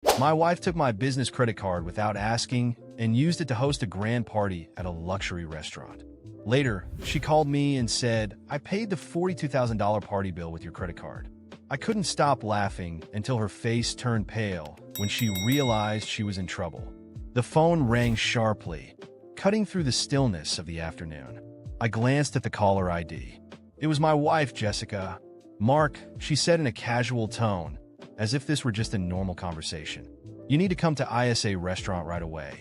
My wife took my business credit card without asking and used it to host a grand party at a luxury restaurant. Later, she called me and said, "I paid the $42,000 party bill with your credit card." I couldn't stop laughing until her face turned pale when she realized she was in trouble. The phone rang sharply, cutting through the stillness of the afternoon. I glanced at the caller ID. It was my wife, Jessica. "Mark," she said in a casual tone, as if this were just a normal conversation. "You need to come to ISA restaurant right away.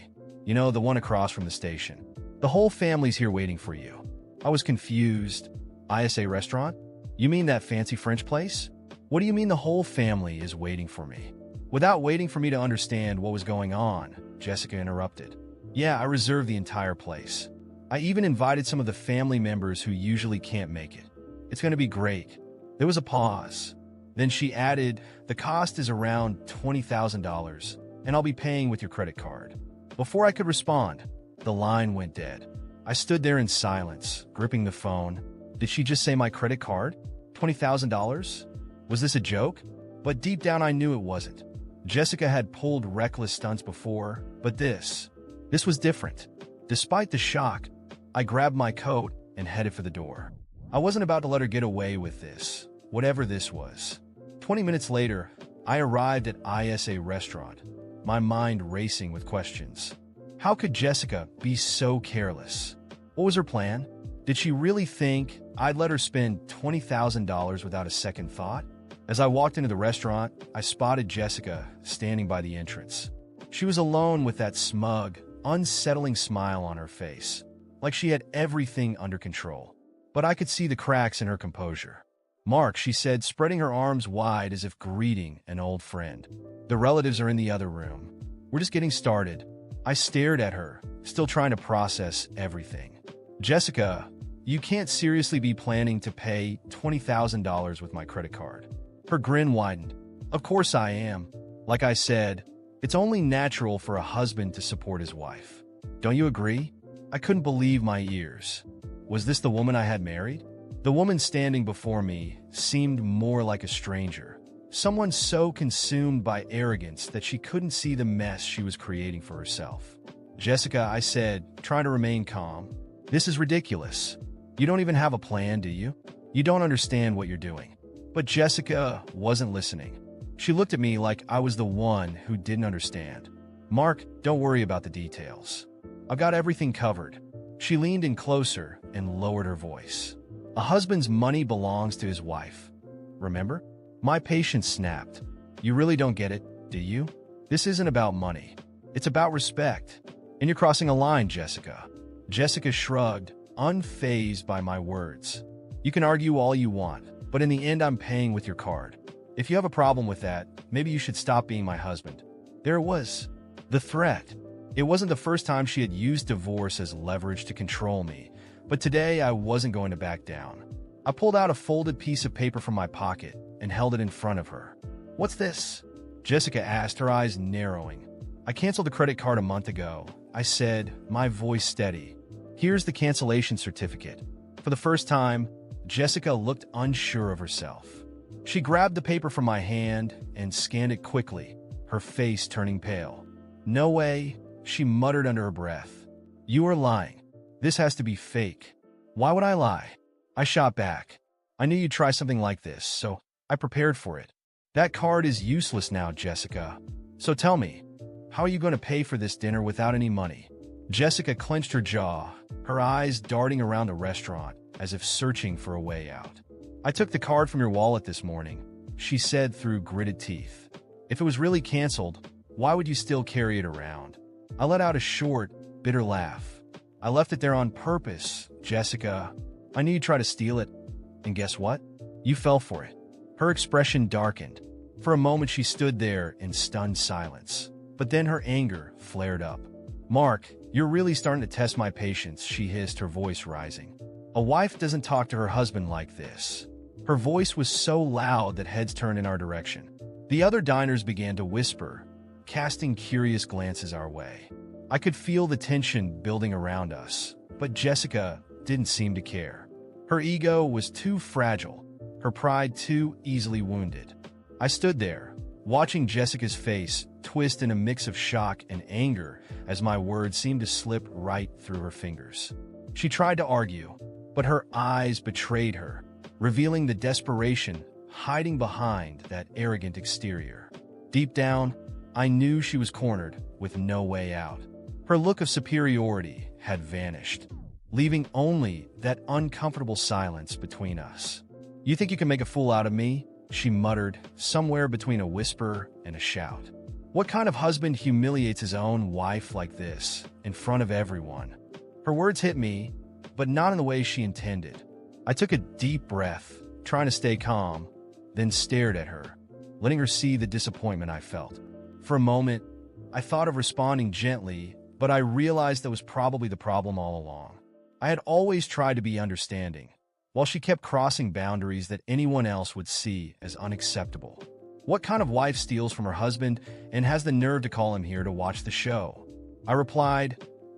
You know, the one across from the station. The whole family's here waiting for you." I was confused. ISA restaurant? You mean that fancy French place? What do you mean the whole family is waiting for me? Without waiting for me to understand what was going on, Jessica interrupted. "Yeah, I reserved the entire place. I even invited some of the family members who usually can't make it. It's going to be great." There was a pause. Then she added, "The cost is around $20,000, and I'll be paying with your credit card." Before I could respond, the line went dead. I stood there in silence, gripping the phone. Did she just say my credit card? $20,000? Was this a joke? But deep down I knew it wasn't. Jessica had pulled reckless stunts before, but this was different. Despite the shock, I grabbed my coat and headed for the door. I wasn't about to let her get away with this, whatever this was. 20 minutes later, I arrived at ISA restaurant, my mind racing with questions. How could Jessica be so careless? What was her plan? Did she really think I'd let her spend $20,000 without a second thought? As I walked into the restaurant, I spotted Jessica standing by the entrance. She was alone with that smug, unsettling smile on her face, like she had everything under control. But I could see the cracks in her composure. "Mark," she said, spreading her arms wide as if greeting an old friend. "The relatives are in the other room. We're just getting started." I stared at her, still trying to process everything. "Jessica, you can't seriously be planning to pay $20,000 with my credit card." Her grin widened. "Of course I am. Like I said, it's only natural for a husband to support his wife. Don't you agree?" I couldn't believe my ears. Was this the woman I had married? The woman standing before me seemed more like a stranger. Someone so consumed by arrogance that she couldn't see the mess she was creating for herself. "Jessica," I said, trying to remain calm, "this is ridiculous. You don't even have a plan, do you? You don't understand what you're doing." But Jessica wasn't listening. She looked at me like I was the one who didn't understand. "Mark, don't worry about the details. I've got everything covered." She leaned in closer and lowered her voice. "A husband's money belongs to his wife. Remember?" My patience snapped. "You really don't get it, do you? This isn't about money. It's about respect. And you're crossing a line, Jessica." Jessica shrugged, unfazed by my words. "You can argue all you want, but in the end I'm paying with your card. If you have a problem with that, maybe you should stop being my husband." There it was. The threat. It wasn't the first time she had used divorce as leverage to control me, but today I wasn't going to back down. I pulled out a folded piece of paper from my pocket and held it in front of her. "What's this?" Jessica asked, her eyes narrowing. "I canceled the credit card a month ago," I said, my voice steady. "Here's the cancellation certificate." For the first time, Jessica looked unsure of herself. She grabbed the paper from my hand and scanned it quickly, her face turning pale. "No way," she muttered under her breath. "You are lying. This has to be fake." "Why would I lie?" I shot back. "I knew you'd try something like this, so I prepared for it." "That card is useless now, Jessica. So tell me, how are you going to pay for this dinner without any money?" Jessica clenched her jaw, her eyes darting around the restaurant as if searching for a way out. "I took the card from your wallet this morning," she said through gritted teeth. "If it was really canceled, why would you still carry it around?" I let out a short, bitter laugh. "I left it there on purpose, Jessica. I knew you'd try to steal it. And guess what? You fell for it." Her expression darkened. For a moment she stood there in stunned silence. But then her anger flared up. "Mark, you're really starting to test my patience," she hissed, her voice rising. "A wife doesn't talk to her husband like this." Her voice was so loud that heads turned in our direction. The other diners began to whisper, casting curious glances our way. I could feel the tension building around us, but Jessica didn't seem to care. Her ego was too fragile, her pride too easily wounded. I stood there, watching Jessica's face twist in a mix of shock and anger as my words seemed to slip right through her fingers. She tried to argue, but her eyes betrayed her, revealing the desperation hiding behind that arrogant exterior. Deep down, I knew she was cornered with no way out. Her look of superiority had vanished, leaving only that uncomfortable silence between us. "You think you can make a fool out of me?" she muttered, somewhere between a whisper and a shout. What kind of husband humiliates his own wife like this, in front of everyone? Her words hit me, but not in the way she intended. I took a deep breath, trying to stay calm, then stared at her, letting her see the disappointment I felt. For a moment, I thought of responding gently, but I realized that was probably the problem all along. I had always tried to be understanding, while she kept crossing boundaries that anyone else would see as unacceptable. What kind of wife steals from her husband and has the nerve to call him here to watch the show? I replied,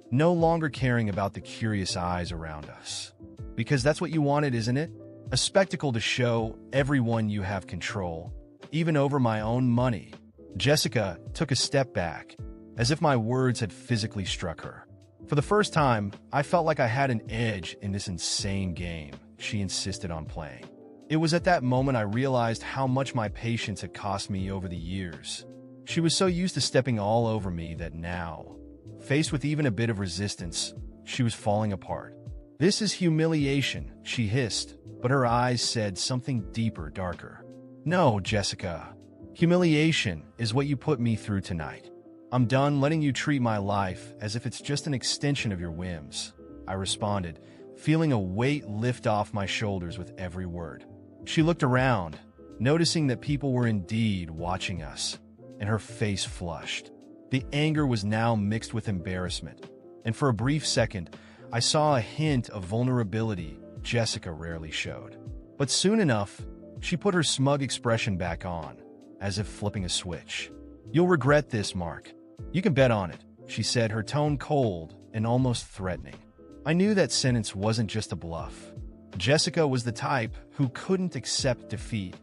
no longer caring about the curious eyes around us. Because that's what you wanted, isn't it? A spectacle to show everyone you have control, even over my own money. Jessica took a step back, as if my words had physically struck her. For the first time, I felt like I had an edge in this insane game she insisted on playing. It was at that moment I realized how much my patience had cost me over the years. She was so used to stepping all over me that now, faced with even a bit of resistance, she was falling apart. "This is humiliation," she hissed, but her eyes said something deeper, darker. "No, Jessica. Humiliation is what you put me through tonight. I'm done letting you treat my life as if it's just an extension of your whims," I responded, feeling a weight lift off my shoulders with every word. She looked around, noticing that people were indeed watching us, and her face flushed. The anger was now mixed with embarrassment, and for a brief second, I saw a hint of vulnerability Jessica rarely showed. But soon enough, she put her smug expression back on, as if flipping a switch. "You'll regret this, Mark. You can bet on it," she said, her tone cold and almost threatening. I knew that sentence wasn't just a bluff. Jessica was the type who couldn't accept defeat,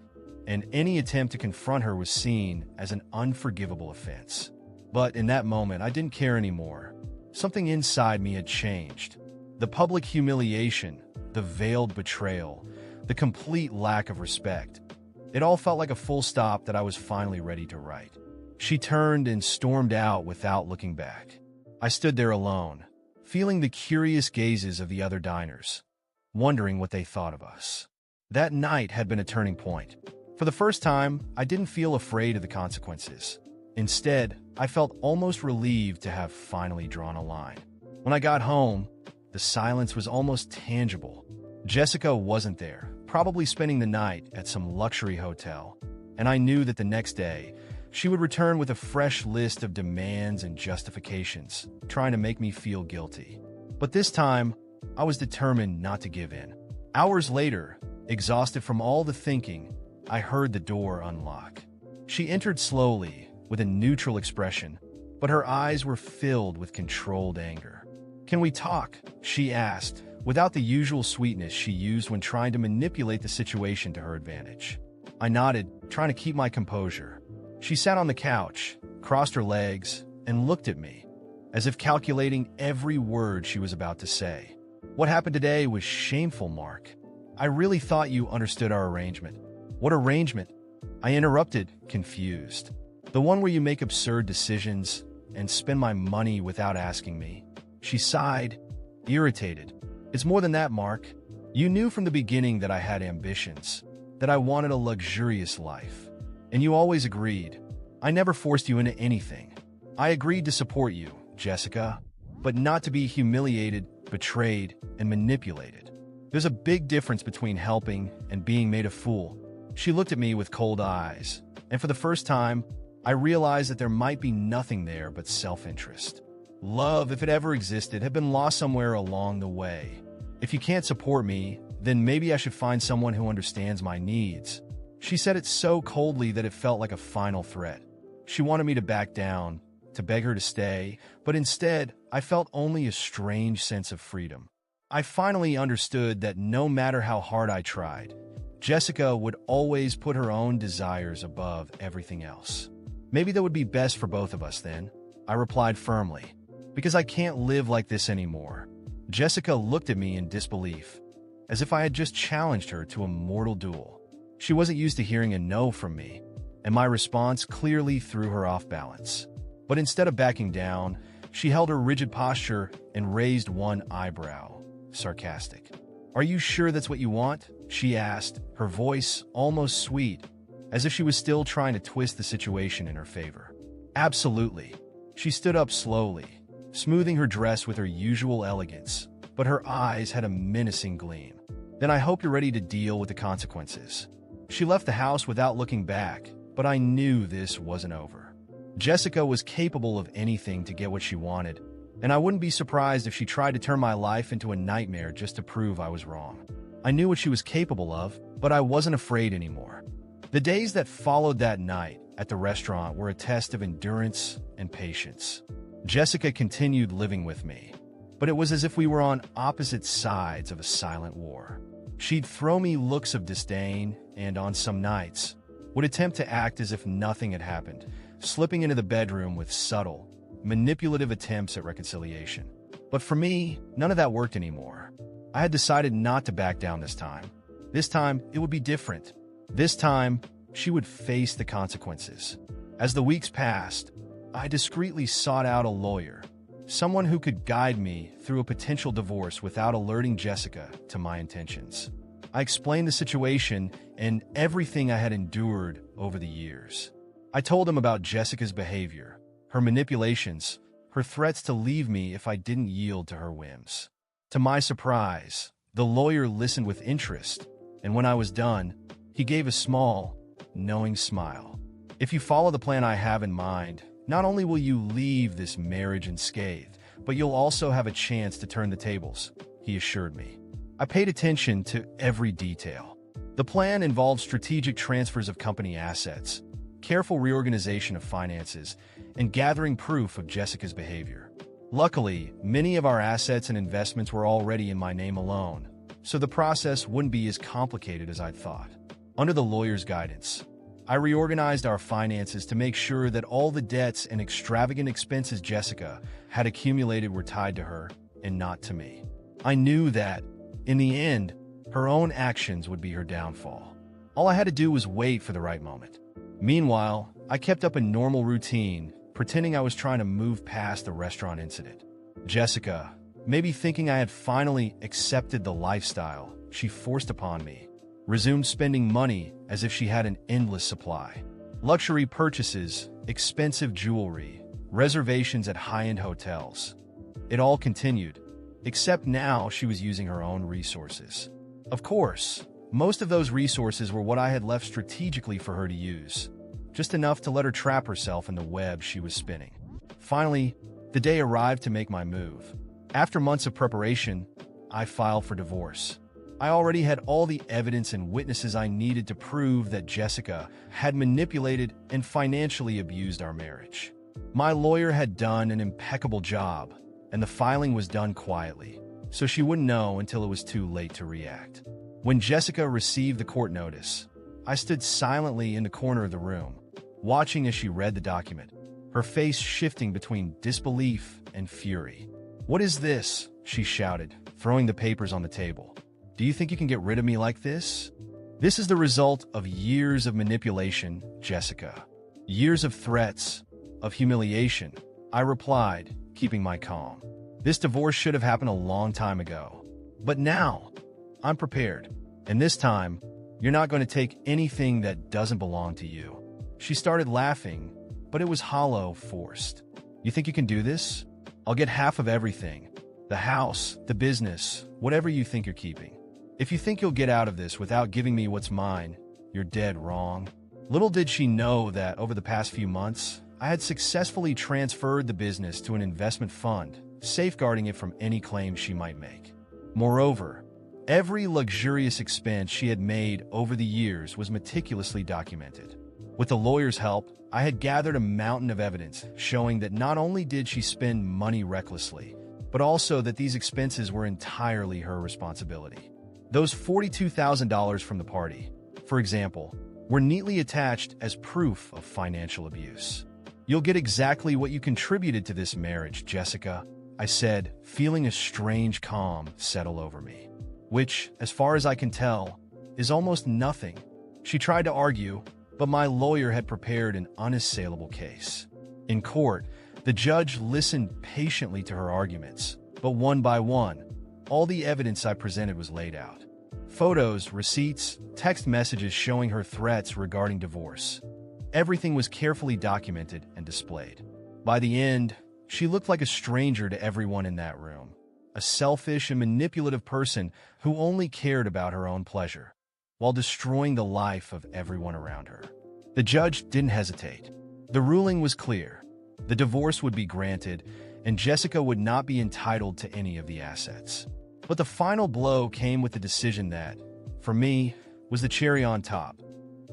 and any attempt to confront her was seen as an unforgivable offense. But in that moment, I didn't care anymore. Something inside me had changed. The public humiliation, the veiled betrayal, the complete lack of respect. It all felt like a full stop that I was finally ready to write. She turned and stormed out without looking back. I stood there alone, feeling the curious gazes of the other diners, wondering what they thought of us. That night had been a turning point. For the first time, I didn't feel afraid of the consequences. Instead, I felt almost relieved to have finally drawn a line. When I got home, the silence was almost tangible. Jessica wasn't there, probably spending the night at some luxury hotel, and I knew that the next day, she would return with a fresh list of demands and justifications, trying to make me feel guilty. But this time, I was determined not to give in. Hours later, exhausted from all the thinking, I heard the door unlock. She entered slowly, with a neutral expression, but her eyes were filled with controlled anger. "Can we talk?" she asked, without the usual sweetness she used when trying to manipulate the situation to her advantage. I nodded, trying to keep my composure. She sat on the couch, crossed her legs, and looked at me, as if calculating every word she was about to say. "What happened today was shameful, Mark. I really thought you understood our arrangement." "What arrangement?" I interrupted, confused. "The one where you make absurd decisions and spend my money without asking me." She sighed, irritated. "It's more than that, Mark. You knew from the beginning that I had ambitions, that I wanted a luxurious life. And you always agreed. I never forced you into anything. I agreed to support you, Jessica, but not to be humiliated, betrayed, and manipulated. There's a big difference between helping and being made a fool." She looked at me with cold eyes, and for the first time, I realized that there might be nothing there but self-interest. Love, if it ever existed, had been lost somewhere along the way. "If you can't support me, then maybe I should find someone who understands my needs." She said it so coldly that it felt like a final threat. She wanted me to back down, to beg her to stay, but instead, I felt only a strange sense of freedom. I finally understood that no matter how hard I tried, Jessica would always put her own desires above everything else. Maybe that would be best for both of us then, I replied firmly, because I can't live like this anymore. Jessica looked at me in disbelief, as if I had just challenged her to a mortal duel. She wasn't used to hearing a no from me, and my response clearly threw her off balance. But instead of backing down, she held her rigid posture and raised one eyebrow, sarcastic. "Are you sure that's what you want?" she asked, her voice almost sweet, as if she was still trying to twist the situation in her favor. "Absolutely." She stood up slowly, smoothing her dress with her usual elegance, but her eyes had a menacing gleam. "Then I hope you're ready to deal with the consequences." She left the house without looking back, but I knew this wasn't over. Jessica was capable of anything to get what she wanted, and I wouldn't be surprised if she tried to turn my life into a nightmare just to prove I was wrong. I knew what she was capable of, but I wasn't afraid anymore. The days that followed that night at the restaurant were a test of endurance and patience. Jessica continued living with me, but it was as if we were on opposite sides of a silent war. She'd throw me looks of disdain and, on some nights, would attempt to act as if nothing had happened, slipping into the bedroom with subtle, manipulative attempts at reconciliation. But for me, none of that worked anymore. I had decided not to back down this time. This time, it would be different. This time, she would face the consequences. As the weeks passed, I discreetly sought out a lawyer, someone who could guide me through a potential divorce without alerting Jessica to my intentions. I explained the situation and everything I had endured over the years. I told him about Jessica's behavior, her manipulations, her threats to leave me if I didn't yield to her whims. To my surprise, the lawyer listened with interest, and when I was done, he gave a small, knowing smile. "If you follow the plan I have in mind, not only will you leave this marriage unscathed, but you'll also have a chance to turn the tables," he assured me. I paid attention to every detail. The plan involved strategic transfers of company assets, careful reorganization of finances, and gathering proof of Jessica's behavior. Luckily, many of our assets and investments were already in my name alone, so the process wouldn't be as complicated as I'd thought. Under the lawyer's guidance, I reorganized our finances to make sure that all the debts and extravagant expenses Jessica had accumulated were tied to her and not to me. I knew that, in the end, her own actions would be her downfall. All I had to do was wait for the right moment. Meanwhile, I kept up a normal routine, pretending I was trying to move past the restaurant incident. Jessica, maybe thinking I had finally accepted the lifestyle she forced upon me, resumed spending money as if she had an endless supply. Luxury purchases, expensive jewelry, reservations at high-end hotels. It all continued, except now she was using her own resources. Of course, most of those resources were what I had left strategically for her to use, just enough to let her trap herself in the web she was spinning. Finally, the day arrived to make my move. After months of preparation, I filed for divorce. I already had all the evidence and witnesses I needed to prove that Jessica had manipulated and financially abused our marriage. My lawyer had done an impeccable job, and the filing was done quietly, so she wouldn't know until it was too late to react. When Jessica received the court notice, I stood silently in the corner of the room, watching as she read the document, her face shifting between disbelief and fury. "What is this?" she shouted, throwing the papers on the table. "Do you think you can get rid of me like this?" "This is the result of years of manipulation, Jessica. Years of threats, of humiliation," I replied, keeping my calm. "This divorce should have happened a long time ago. But now, I'm prepared. And this time, you're not going to take anything that doesn't belong to you." She started laughing, but it was hollow, forced. "You think you can do this? I'll get half of everything. The house, the business, whatever you think you're keeping. If you think you'll get out of this without giving me what's mine, you're dead wrong." Little did she know that over the past few months, I had successfully transferred the business to an investment fund, safeguarding it from any claims she might make. Moreover, every luxurious expense she had made over the years was meticulously documented. With the lawyer's help, I had gathered a mountain of evidence showing that not only did she spend money recklessly, but also that these expenses were entirely her responsibility. Those $42,000 from the party, for example, were neatly attached as proof of financial abuse. "You'll get exactly what you contributed to this marriage, Jessica," I said, feeling a strange calm settle over me. Which, as far as I can tell, is almost nothing. She tried to argue, but my lawyer had prepared an unassailable case. In court, the judge listened patiently to her arguments, but one by one, all the evidence I presented was laid out. Photos, receipts, text messages showing her threats regarding divorce. Everything was carefully documented and displayed. By the end, she looked like a stranger to everyone in that room, a selfish and manipulative person who only cared about her own pleasure, while destroying the life of everyone around her. The judge didn't hesitate. The ruling was clear. The divorce would be granted, and Jessica would not be entitled to any of the assets. But the final blow came with the decision that, for me, was the cherry on top.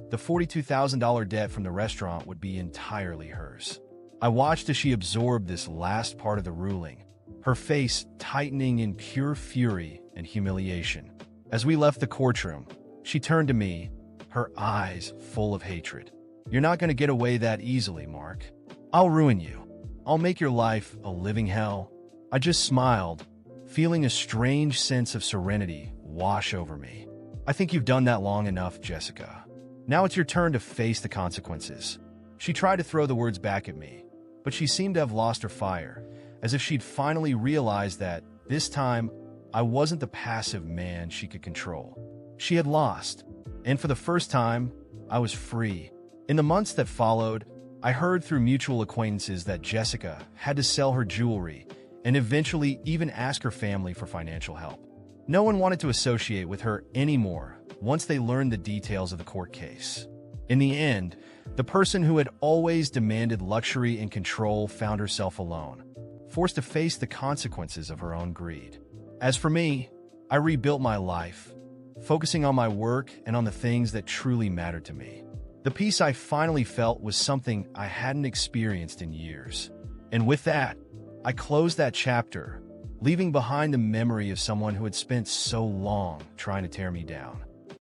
The $42,000 debt from the restaurant would be entirely hers. I watched as she absorbed this last part of the ruling, her face tightening in pure fury and humiliation. As we left the courtroom, she turned to me, her eyes full of hatred. "You're not going to get away that easily, Mark. I'll ruin you. I'll make your life a living hell." I just smiled, feeling a strange sense of serenity wash over me. "I think you've done that long enough, Jessica. Now it's your turn to face the consequences." She tried to throw the words back at me, but she seemed to have lost her fire, as if she'd finally realized that, this time, I wasn't the passive man she could control. She had lost, and for the first time, I was free. In the months that followed, I heard through mutual acquaintances that Jessica had to sell her jewelry and eventually even ask her family for financial help. No one wanted to associate with her anymore once they learned the details of the court case. In the end, the person who had always demanded luxury and control found herself alone, forced to face the consequences of her own greed. As for me, I rebuilt my life, focusing on my work and on the things that truly mattered to me. The peace I finally felt was something I hadn't experienced in years. And with that, I closed that chapter, leaving behind the memory of someone who had spent so long trying to tear me down.